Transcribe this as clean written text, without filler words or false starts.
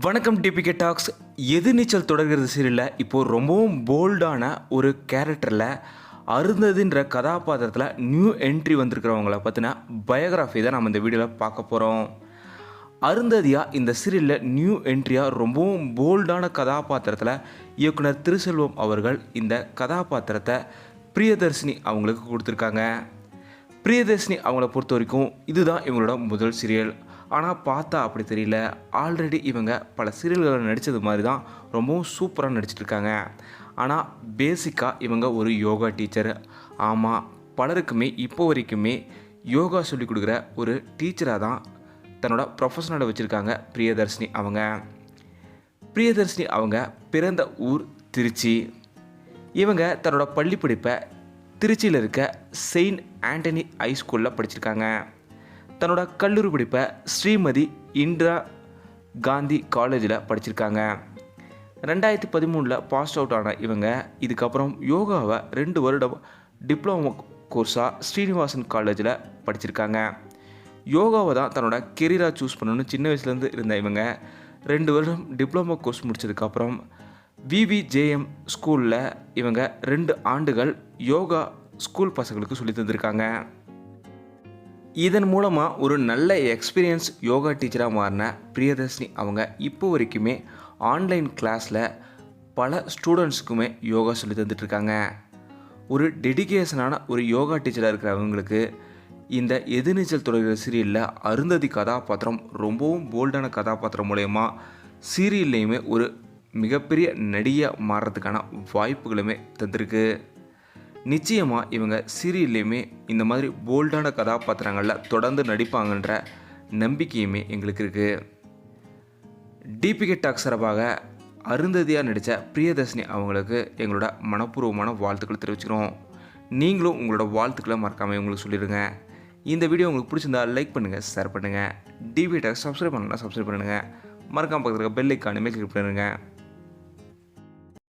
வணக்கம் DPK tax. எதிர்நீச்சல் தொடர்கிறது சீரியலில் இப்போது ரொம்பவும் போல்டான ஒரு கேரக்டரில் அருந்ததின்ற கதாபாத்திரத்தில் நியூ என்ட்ரி வந்திருக்கிறவங்கள பற்றின பயோகிராஃபி தான் நம்ம இந்த வீடியோவில் பார்க்க போகிறோம். அருந்ததியாக இந்த சீரியலில் நியூ என்ட்ரியாக ரொம்பவும் போல்டான கதாபாத்திரத்தில் இயக்குனர் திருசெல்வம் அவர்கள் இந்த கதாபாத்திரத்தை பிரியதர்ஷினி அவங்களுக்கு கொடுத்துருக்காங்க. பிரியதர்ஷினி அவங்கள பொறுத்த வரைக்கும் இதுதான் இவங்களோட முதல் சீரியல். ஆனால் பார்த்தா அப்படி தெரியல. ஆல்ரெடி இவங்க பல சீரியல்களில் நடித்தது மாதிரி தான் ரொம்பவும் சூப்பராக நடிச்சிட்ருக்காங்க. ஆனால் பேசிக்காக இவங்க ஒரு யோகா டீச்சர். ஆமாம், பலருக்குமே இப்போ வரைக்குமே யோகா சொல்லிக் கொடுக்குற ஒரு டீச்சராக தான் தன்னோட ப்ரொஃபஷனலை வச்சுருக்காங்க பிரியதர்ஷினி அவங்க. பிரியதர்ஷினி அவங்க பிறந்த ஊர் திருச்சி. இவங்க தன்னோட பள்ளி படிப்பை திருச்சியில் இருக்க செயின்ட் ஆண்டனி ஹைஸ்கூலில் படிச்சிருக்காங்க. தன்னோட கல்லூரி படிப்பை ஸ்ரீமதி இந்திரா காந்தி காலேஜில் படிச்சிருக்காங்க. 2013 பாஸ் அவுட் ஆன இவங்க இதுக்கப்புறம் யோகாவை 2 வருடம் டிப்ளமோ கோர்ஸாக ஸ்ரீனிவாசன் காலேஜில் படிச்சிருக்காங்க. யோகாவை தான் தன்னோட கெரியராக சூஸ் பண்ணணும்னு சின்ன வயசுலேருந்து இருந்த இவங்க 2 வருடம் டிப்ளமோ கோர்ஸ் முடித்ததுக்கப்புறம் விவிஜேஎம் ஸ்கூலில் இவங்க 2 ஆண்டுகள் யோகா ஸ்கூல் பசங்களுக்கு சொல்லி தந்திருக்காங்க. இதன் மூலமாக ஒரு நல்ல எக்ஸ்பீரியன்ஸ் யோகா டீச்சராக மாறின பிரியதர்ஷினி அவங்க இப்போ வரைக்குமே ஆன்லைன் கிளாஸில் பல ஸ்டூடெண்ட்ஸுக்குமே யோகா சொல்லி தந்துட்டுருக்காங்க. ஒரு டெடிகேஷனான ஒரு யோகா டீச்சராக இருக்கிறவங்களுக்கு இந்த எதிர்நீச்சல் தொடர்கிற சீரியலில் அருந்ததி கதாபாத்திரம் ரொம்பவும் போல்டான கதாபாத்திரம் மூலயமா சீரியல்லையுமே ஒரு மிகப்பெரிய நடிகையாக மாறுறதுக்கான வாய்ப்புகளுமே தந்திருக்கு. நிச்சயமாக இவங்க சீரியல்லையுமே இந்த மாதிரி போல்டான கதாபாத்திரங்களில் தொடர்ந்து நடிப்பாங்கன்ற நம்பிக்கையுமே எங்களுக்கு இருக்குது. டிபிகே டாக்ஸ் சார்பாக அருந்ததியாக நடித்த பிரியதர்ஷினி அவங்களுக்கு எங்களோட மனப்பூர்வமான வாழ்த்துக்கள் தெரிவிச்சுக்கிறோம். நீங்களும் உங்களோட வாழ்த்துக்களை மறக்காமல் உங்களுக்கு சொல்லிடுங்க. இந்த வீடியோ உங்களுக்கு பிடிச்சிருந்தால் லைக் பண்ணுங்கள், ஷேர் பண்ணுங்கள். டிபிகே டாக்ஸ் சப்ஸ்கிரைப் பண்ணுங்கள், சப்ஸ்கிரைப் பண்ணுங்கள். மறக்காமல் பக்கத்தில் பெல் ஐக்கானுமே கிளிக் பண்ணுங்கள்.